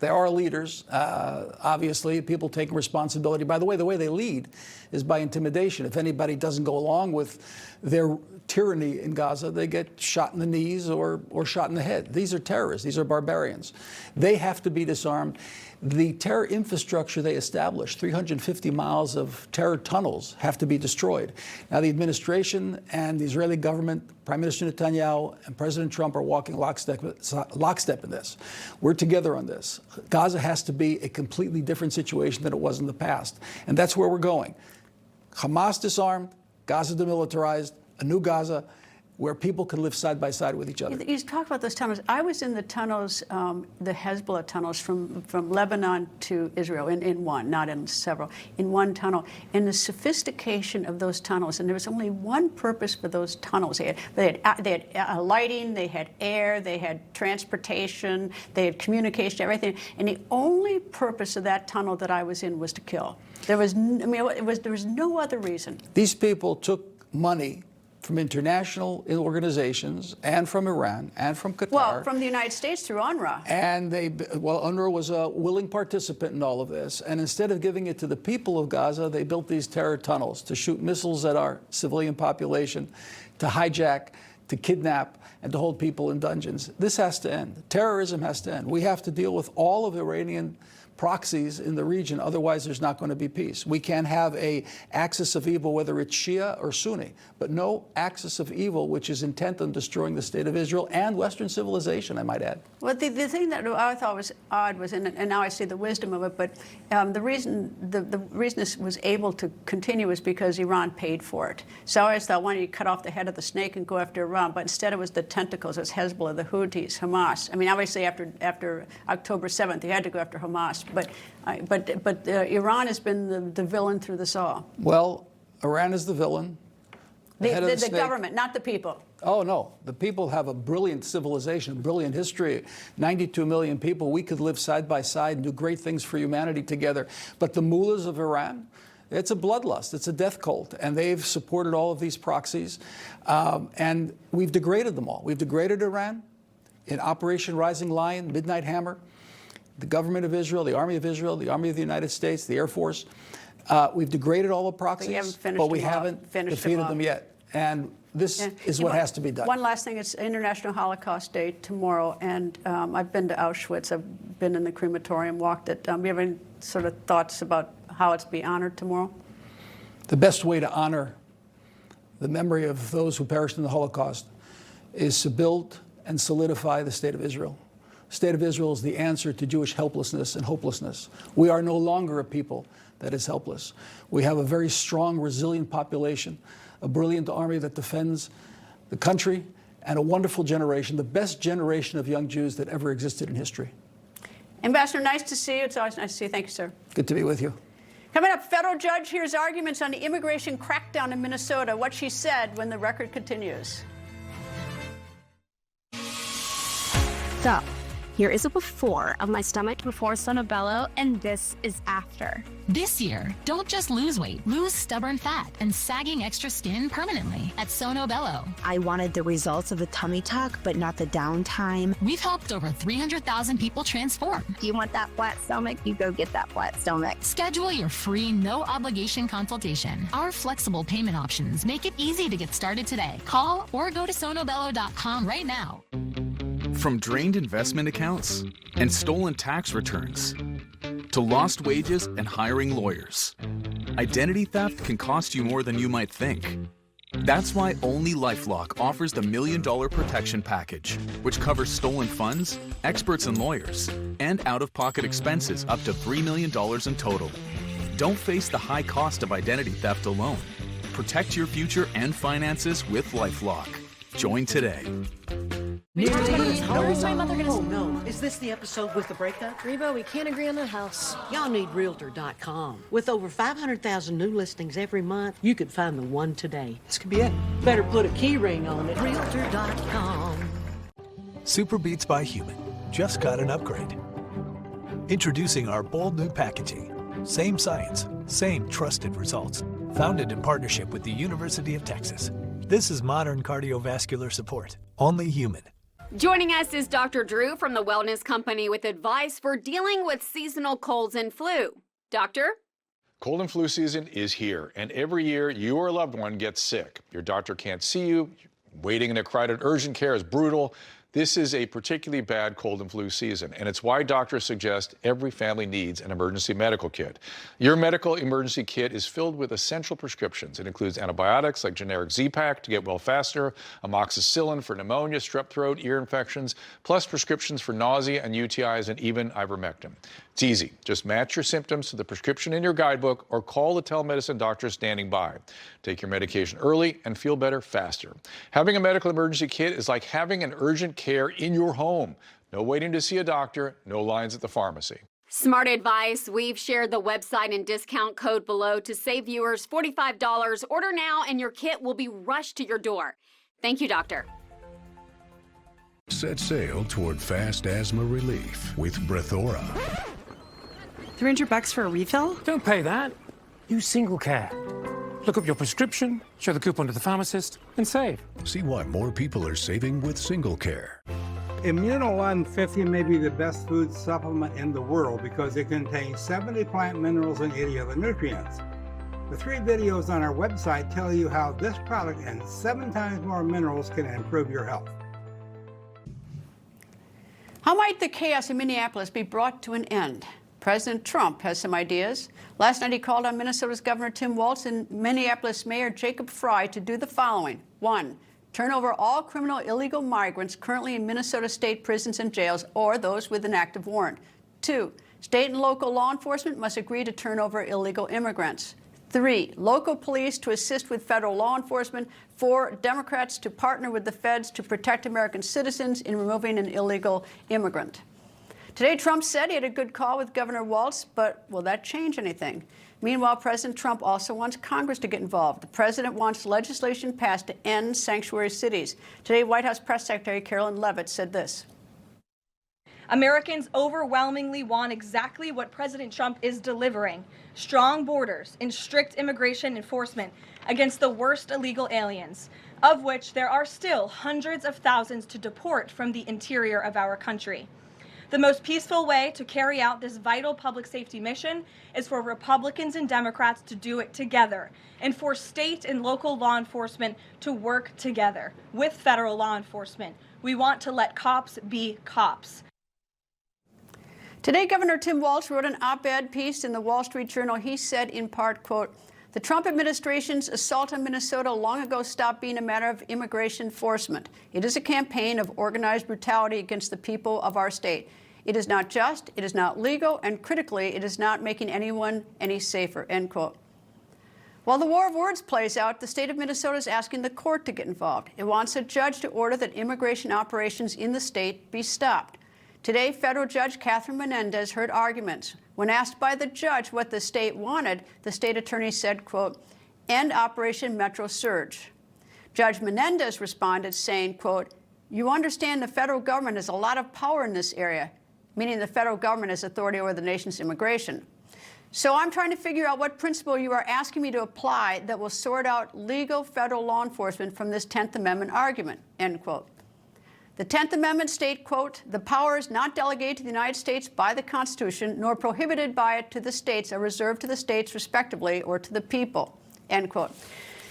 there are leaders, obviously, people taking responsibility. By the way they lead is by intimidation. If anybody doesn't go along with their tyranny in Gaza, they get shot in the knees or shot in the head. These are terrorists. These are barbarians. They have to be disarmed. The terror infrastructure they established, 350 miles of terror tunnels, have to be destroyed. Now, the administration and the Israeli government, Prime Minister Netanyahu and President Trump are walking lockstep in this. We're together on this. Gaza has to be a completely different situation than it was in the past. And that's where we're going. Hamas disarmed, Gaza demilitarized, a new Gaza. where people can live side by side with each other. You talk about those tunnels. I was in the tunnels, the Hezbollah tunnels from Lebanon to Israel in one, not in several, in one tunnel. And the sophistication of those tunnels, and there was only one purpose for those tunnels. They had lighting, they had air, they had transportation, they had communication, everything. And the only purpose of that tunnel that I was in was to kill. There was no other reason. These people took money from international organizations and from Iran and from Qatar. Well, from the United States through UNRWA. And UNRWA was a willing participant in all of this. And instead of giving it to the people of Gaza, they built these terror tunnels to shoot missiles at our civilian population, to hijack, to kidnap, and to hold people in dungeons. This has to end. Terrorism has to end. We have to deal with all of Iranian proxies in the region, otherwise there's not going to be peace. We can't have an axis of evil, whether it's Shia or Sunni, but no axis of evil which is intent on destroying the state of Israel and Western civilization, I might add. Well, the thing that I thought was odd was, and now I see the wisdom of it, but the reason this was able to continue is because Iran paid for it. So I always thought, why don't you cut off the head of the snake and go after Iran? But instead it was the tentacles, it was Hezbollah, the Houthis, Hamas. I mean, obviously after October 7th, they had to go after Hamas. But Iran has been the villain through this all. Well, Iran is the villain. The government, not the people. Oh, no. The people have a brilliant civilization, brilliant history. 92 million people. We could live side by side and do great things for humanity together. But the mullahs of Iran, it's a bloodlust. It's a death cult. And they've supported all of these proxies. And we've degraded them all. We've degraded Iran in Operation Rising Lion, Midnight Hammer, the government of Israel, the Army of Israel, the Army of the United States, the Air Force. We've degraded all the proxies, but we haven't defeated them yet. And this is what has to be done. One last thing, it's International Holocaust Day tomorrow, and I've been to Auschwitz, I've been in the crematorium, walked it. Do you have any sort of thoughts about how it's to be honored tomorrow? The best way to honor the memory of those who perished in the Holocaust is to build and solidify the State of Israel. The State of Israel is the answer to Jewish helplessness and hopelessness. We are no longer a people that is helpless. We have a very strong, resilient population, a brilliant army that defends the country, and a wonderful generation, the best generation of young Jews that ever existed in history. Ambassador, nice to see you. It's always nice to see you. Thank you, sir. Good to be with you. Coming up, federal judge hears arguments on the immigration crackdown in Minnesota, what she said when the record continues. So, here is a before of my stomach before Sono Bello, and this is after. This year, don't just lose weight, lose stubborn fat and sagging extra skin permanently at Sono Bello. I wanted the results of a tummy tuck, but not the downtime. We've helped over 300,000 people transform. If you want that flat stomach, you go get that flat stomach. Schedule your free, no-obligation consultation. Our flexible payment options make it easy to get started today. Call or go to sonobello.com right now. From drained investment accounts and stolen tax returns to lost wages and hiring lawyers, identity theft can cost you more than you might think. That's why only LifeLock offers the $1 Million Protection Package, which covers stolen funds, experts and lawyers, and out-of-pocket expenses up to $3 million in total. Don't face the high cost of identity theft alone. Protect your future and finances with LifeLock. Join today. Where's my mother gonna... Oh, no. Is this the episode with the breakup? Reba, we can't agree on the house. Y'all need Realtor.com. With over 500,000 new listings every month, you could find the one today. This could be it. Better put a key ring on it. Realtor.com. Super Beats by Human just got an upgrade. Introducing our bold new packaging. Same science, same trusted results. Founded in partnership with the University of Texas. This is modern cardiovascular support. Only human. Joining us is Dr. Drew from the Wellness Company with advice for dealing with seasonal colds and flu. Doctor? Cold and flu season is here, and every year you or a loved one gets sick. Your doctor can't see you. Waiting in a crowded urgent care is brutal. This is a particularly bad cold and flu season, and it's why doctors suggest every family needs an emergency medical kit. Your medical emergency kit is filled with essential prescriptions. It includes antibiotics like generic Z-Pak to get well faster, amoxicillin for pneumonia, strep throat, ear infections, plus prescriptions for nausea and UTIs, and even ivermectin. It's easy. Just match your symptoms to the prescription in your guidebook or call the telemedicine doctor standing by. Take your medication early and feel better faster. Having a medical emergency kit is like having an urgent care in your home. No waiting to see a doctor, no lines at the pharmacy. Smart advice. We've shared the website and discount code below to save viewers $45. Order now and your kit will be rushed to your door. Thank you, doctor. Set sail toward fast asthma relief with Brethora. $300 for a refill? Don't pay that. Use Single Care. Look up your prescription, show the coupon to the pharmacist, and save. See why more people are saving with Single Care. Immuno 150 may be the best food supplement in the world because it contains 70 plant minerals and 80 other nutrients. The 3 videos on our website tell you how this product and 7 times more minerals can improve your health. How might the chaos in Minneapolis be brought to an end? President Trump has some ideas. Last night he called on Minnesota's Governor Tim Walz and Minneapolis Mayor Jacob Frey to do the following. 1. Turn over all criminal illegal migrants currently in Minnesota state prisons and jails or those with an active warrant. 2. State and local law enforcement must agree to turn over illegal immigrants. 3. Local police to assist with federal law enforcement. 4. Democrats to partner with the feds to protect American citizens in removing an illegal immigrant. Today, Trump said he had a good call with Governor Walz, but will that change anything? Meanwhile, President Trump also wants Congress to get involved. The president wants legislation passed to end sanctuary cities. Today, White House Press Secretary Carolyn Leavitt said this. Americans overwhelmingly want exactly what President Trump is delivering: strong borders and strict immigration enforcement against the worst illegal aliens, of which there are still hundreds of thousands to deport from the interior of our country. The most peaceful way to carry out this vital public safety mission is for Republicans and Democrats to do it together, and for state and local law enforcement to work together with federal law enforcement. We want to let cops be cops. Today, Governor Tim Walz wrote an op-ed piece in the Wall Street Journal. He said in part, quote, "The Trump administration's assault on Minnesota long ago stopped being a matter of immigration enforcement. It is a campaign of organized brutality against the people of our state. It is not just, it is not legal, and critically, it is not making anyone any safer," end quote. While the war of words plays out, the state of Minnesota is asking the court to get involved. It wants a judge to order that immigration operations in the state be stopped. Today, federal judge Catherine Menendez heard arguments. When asked by the judge what the state wanted, the state attorney said, quote, "End Operation Metro Surge." Judge Menendez responded saying, quote, "You understand the federal government has a lot of power in this area," meaning the federal government has authority over the nation's immigration. "So I'm trying to figure out what principle you are asking me to apply that will sort out legal federal law enforcement from this 10th Amendment argument," end quote. The 10th Amendment state, quote, "The powers not delegated to the United States by the Constitution nor prohibited by it to the states are reserved to the states respectively or to the people," end quote.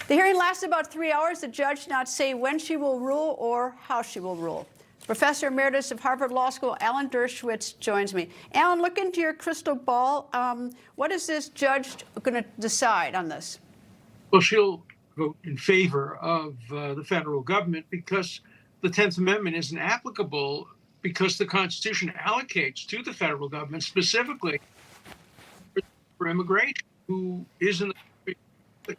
The hearing lasted about 3 hours. The judge did not say when she will rule or how she will rule. Professor Emeritus of Harvard Law School, Alan Dershowitz, joins me. Alan, look into your crystal ball. What is this judge going to decide on this? Well, she'll vote in favor of the federal government because the 10th Amendment isn't applicable because the Constitution allocates to the federal government specifically for immigration, who isn't a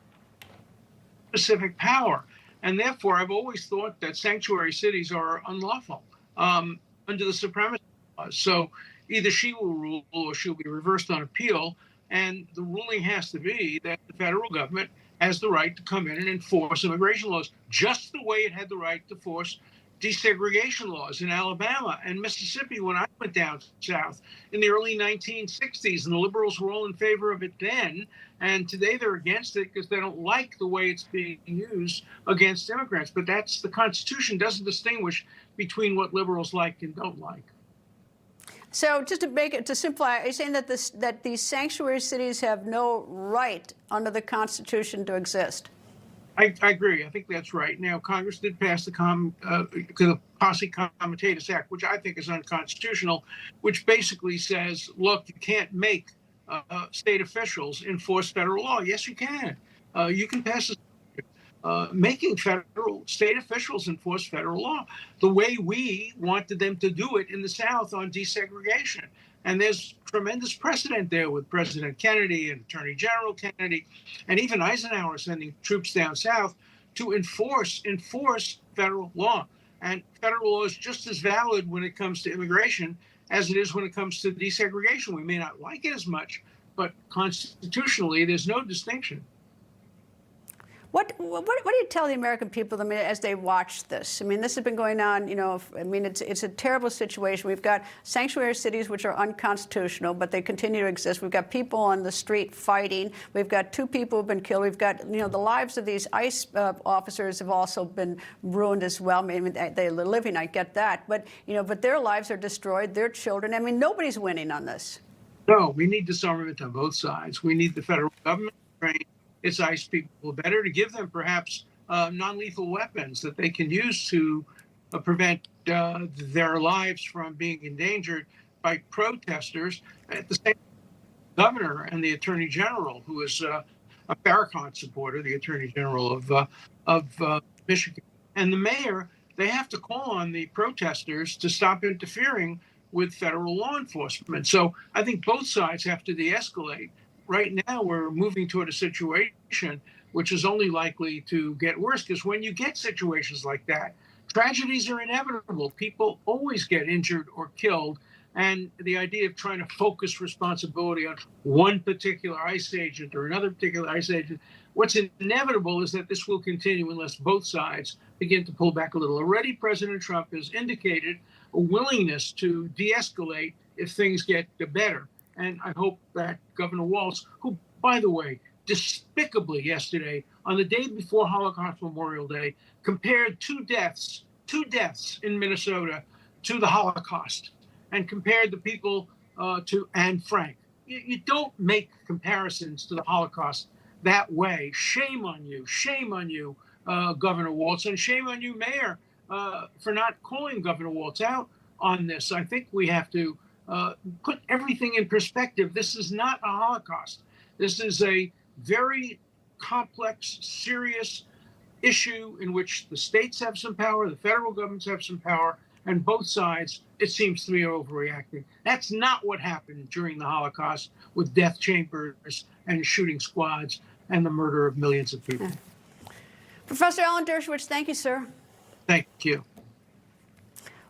specific power. And therefore, I've always thought that sanctuary cities are unlawful under the supremacy clause. So either she will rule or she'll be reversed on appeal. And the ruling has to be that the federal government has the right to come in and enforce immigration laws, just the way it had the right to force desegregation laws in Alabama and Mississippi when I went down south in the early 1960s, and the liberals were all in favor of it then, and today they're against it because they don't like the way it's being used against immigrants. But that's the Constitution doesn't distinguish between what liberals like and don't like. So just to make it to simplify, are you saying that that these sanctuary cities have no right under the Constitution to exist? I agree. I think that's right. Now, Congress did pass the Posse Comitatus Act, which I think is unconstitutional, which basically says, look, you can't make state officials enforce federal law. Yes, you can. You can pass this. making state officials enforce federal law the way we wanted them to do it in the South on desegregation. And there's tremendous precedent there with President Kennedy and Attorney General Kennedy, and even Eisenhower sending troops down south to enforce federal law. And federal law is just as valid when it comes to immigration as it is when it comes to desegregation. We may not like it as much, but constitutionally, there's no distinction. What do you tell the American people, I mean, as they watch this? I mean, this has been going on, you know, I mean, it's a terrible situation. We've got sanctuary cities which are unconstitutional, but they continue to exist. We've got people on the street fighting. We've got 2 people who've been killed. We've got, you know, the lives of these ICE officers have also been ruined as well. I mean, they're living, I get that. But, you know, but their lives are destroyed, their children. I mean, nobody's winning on this. No, we need disarmament on both sides. We need the federal government to train its ICE people better, to give them perhaps non-lethal weapons that they can use to prevent their lives from being endangered by protesters. At the same time, the governor and the attorney general, who is a Farrakhan supporter, the attorney general of Michigan, and the mayor, they have to call on the protesters to stop interfering with federal law enforcement. So I think both sides have to de-escalate. Right now, we're moving toward a situation which is only likely to get worse, because when you get situations like that, tragedies are inevitable. People always get injured or killed. And the idea of trying to focus responsibility on one particular ICE agent or another particular ICE agent, what's inevitable is that this will continue unless both sides begin to pull back a little. Already, President Trump has indicated a willingness to de-escalate if things get better. And I hope that Governor Walz, who, by the way, despicably yesterday, on the day before Holocaust Memorial Day, compared two deaths in Minnesota to the Holocaust, and compared the people to Anne Frank. You don't make comparisons to the Holocaust that way. Shame on you, Governor Walz, and shame on you, Mayor, for not calling Governor Walz out on this. I think we have to put everything in perspective. This is not a Holocaust. This is a very complex, serious issue in which the states have some power, the federal governments have some power, and both sides, it seems to me, are overreacting. That's not what happened during the Holocaust with death chambers and shooting squads and the murder of millions of people. Professor Alan Dershowitz, thank you, sir. Thank you.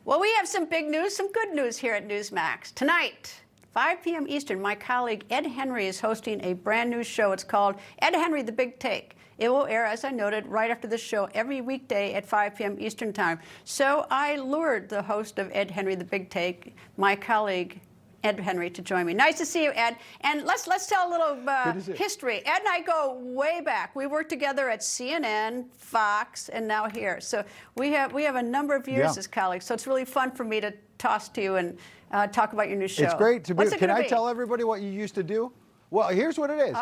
Well, we have some big news, some good news here at Newsmax. Tonight, 5 p.m. Eastern, my colleague Ed Henry is hosting a brand new show. It's called Ed Henry, The Big Take. It will air, as I noted, right after the show every weekday at 5 p.m. Eastern Time. So I lured the host of Ed Henry, The Big Take, my colleague Ed Henry, to join me. Nice to see you, Ed. And let's tell a little history. Ed and I go way back. We worked together at CNN, Fox, and now here. So we have a number of years as colleagues. So it's really fun for me to toss to you and talk about your new show. It's great to be. What's it Can gonna I be? tell everybody what you used to do? Well, here's what it is.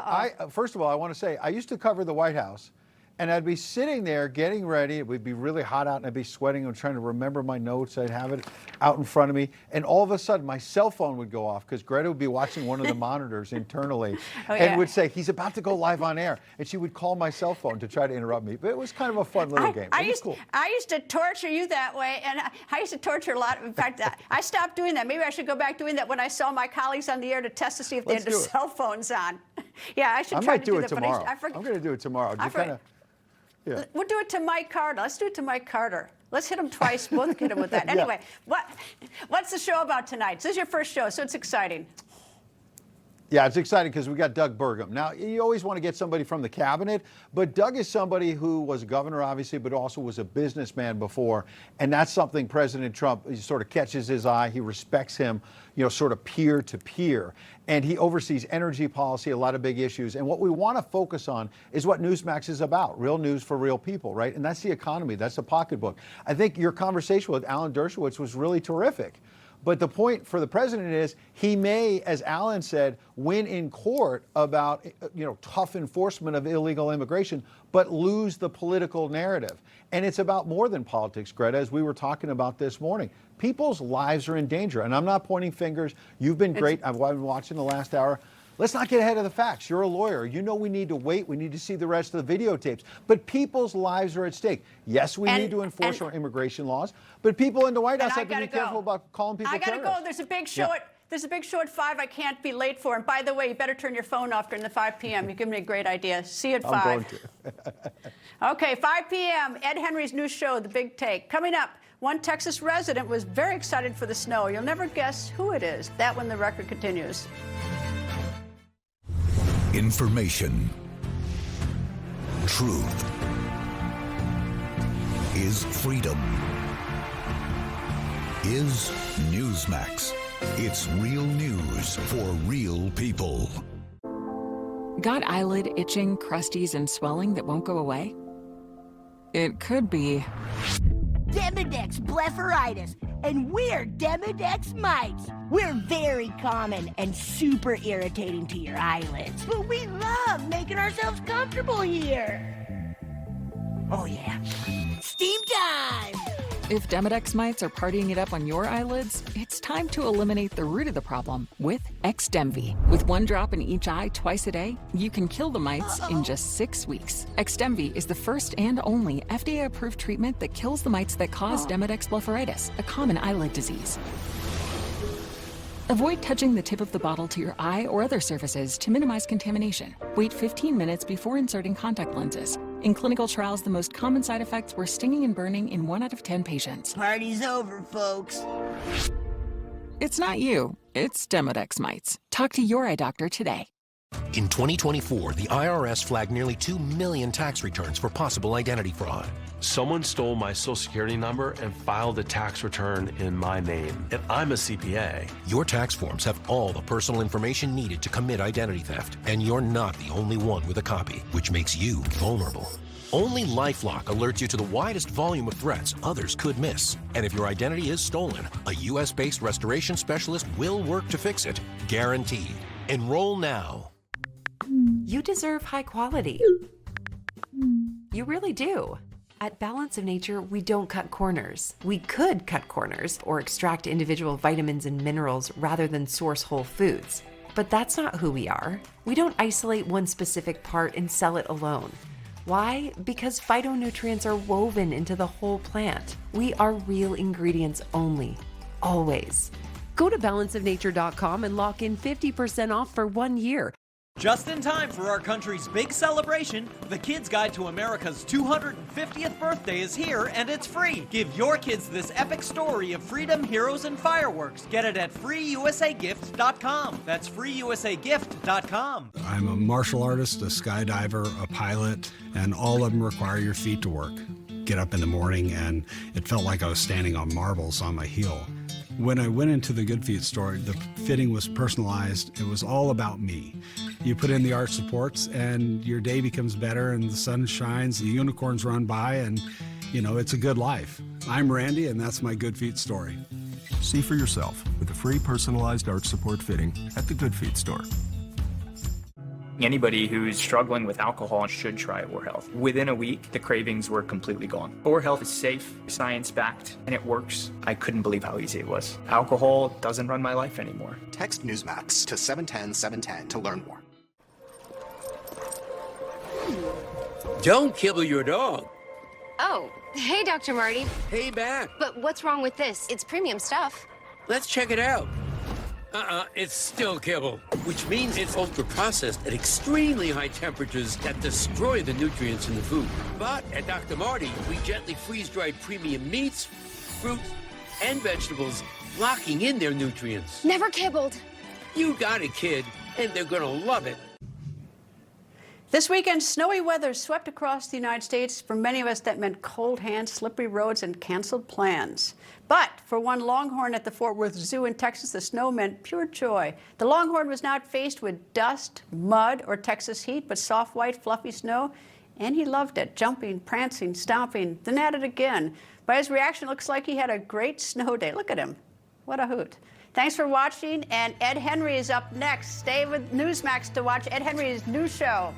First of all, I want to say I used to cover the White House, and I'd be sitting there getting ready. It would be really hot out, and I'd be sweating and trying to remember my notes. I'd have it out in front of me, and all of a sudden, my cell phone would go off because Greta would be watching one of the monitors internally, and would say, "He's about to go live on air," and she would call my cell phone to try to interrupt me. But it was kind of a fun little game. I It was cool. used to torture you that way, and I used to torture a lot. In fact, I stopped doing that. Maybe I should go back doing that when I saw my colleagues on the air to test to see if they had their cell phones on. Yeah, I should try to do that. Tomorrow. But I'm going to do it tomorrow. Just kind of. Yeah. We'll do it to Mike Carter. Let's do it to Mike Carter. Let's hit him twice. Both hit him with that. Anyway, what's the show about tonight? This is your first show, so it's exciting. Yeah, it's exciting because we got Doug Burgum. Now, you always want to get somebody from the cabinet, but Doug is somebody who was governor, obviously, but also was a businessman before. And that's something President Trump sort of catches his eye. He respects him, sort of peer to peer. And he oversees energy policy, a lot of big issues. And what we want to focus on is what Newsmax is about, real news for real people, right? And that's the economy. That's the pocketbook. I think your conversation with Alan Dershowitz was really terrific. But the point for the president is he may, as Alan said, win in court about tough enforcement of illegal immigration, but lose the political narrative. And it's about more than politics, Greta, as we were talking about this morning. People's lives are in danger. And I'm not pointing fingers. You've been great. I've been watching the last hour. let's not get ahead of the facts. You're a lawyer. You know we need to wait. We need to see the rest of the videotapes. But people's lives are at stake. Yes, we need to enforce our immigration laws, but people in the White House have to be careful about calling people terrorists. I gotta go. There's a big show There's a big show at 5 I can't be late for. And by the way, you better turn your phone off during the 5 p.m. You give me a great idea. See you at 5. I'm going to. Okay, 5 p.m., Ed Henry's new show, The Big Take. Coming up, one Texas resident was very excited for the snow. You'll never guess who it is. That when the record continues. Information. Truth. Is freedom. Is Newsmax. It's real news for real people. Got eyelid itching, crusties, and swelling that won't go away? It could be Demodex blepharitis, and we're Demodex mites. We're very common and super irritating to your eyelids, but we love making ourselves comfortable here. Oh yeah, steam time! If Demodex mites are partying it up on your eyelids, it's time to eliminate the root of the problem with Xdemvy. With 1 drop in each eye twice a day, you can kill the mites in just 6 weeks. Xdemvy is the first and only FDA-approved treatment that kills the mites that cause Demodex blepharitis, a common eyelid disease. Avoid touching the tip of the bottle to your eye or other surfaces to minimize contamination. Wait 15 minutes before inserting contact lenses. In clinical trials, the most common side effects were stinging and burning in 1 out of 10 patients. Party's over, folks. It's not you, it's Demodex mites. Talk to your eye doctor today. In 2024, the IRS flagged nearly 2 million tax returns for possible identity fraud. Someone stole my Social Security number and filed a tax return in my name, and I'm a CPA. Your tax forms have all the personal information needed to commit identity theft, and you're not the only one with a copy, which makes you vulnerable. Only LifeLock alerts you to the widest volume of threats others could miss. And if your identity is stolen, a U.S.-based restoration specialist will work to fix it, guaranteed. Enroll now. You deserve high quality. You really do. At Balance of Nature, we don't cut corners. We could cut corners or extract individual vitamins and minerals rather than source whole foods. But that's not who we are. We don't isolate one specific part and sell it alone. Why? Because phytonutrients are woven into the whole plant. We are real ingredients only, always. Go to balanceofnature.com and lock in 50% off for 1 year. Just in time for our country's big celebration, the Kids Guide to America's 250th birthday is here, and it's free. Give your kids this epic story of freedom, heroes, and fireworks. Get it at freeusagift.com. That's freeusagift.com. I'm a martial artist, a skydiver, a pilot, and all of them require your feet to work. Get up in the morning, and it felt like I was standing on marbles on my heel. When I went into the Good Feet store, the fitting was personalized. It was all about me. You put in the arch supports and your day becomes better and the sun shines, the unicorns run by, and you know, it's a good life. I'm Randy, and that's my Good Feet story. See for yourself with a free personalized arch support fitting at the Good Feet store. Anybody who's struggling with alcohol should try Or Health. Within a week, the cravings were completely gone. Or Health is safe, science-backed, and it works. I couldn't believe how easy it was. Alcohol doesn't run my life anymore. Text Newsmax to 710-710 to learn more. Don't kibble your dog. Oh, hey, Dr. Marty. Hey, back. But what's wrong with this? It's premium stuff. Let's check it out. It's still kibble, which means it's ultra-processed at extremely high temperatures that destroy the nutrients in the food. But at Dr. Marty, we gently freeze-dry premium meats, fruits, and vegetables, locking in their nutrients. Never kibbled. You got it, kid, and they're gonna love it. This weekend, snowy weather swept across the United States. For many of us, that meant cold hands, slippery roads, and canceled plans. But for one Longhorn at the Fort Worth Zoo in Texas, the snow meant pure joy. The Longhorn was not faced with dust, mud, or Texas heat, but soft, white, fluffy snow, and he loved it, jumping, prancing, stomping, then at it again. By his reaction, it looks like he had a great snow day. Look at him. What a hoot. Thanks for watching, and Ed Henry is up next. Stay with Newsmax to watch Ed Henry's new show.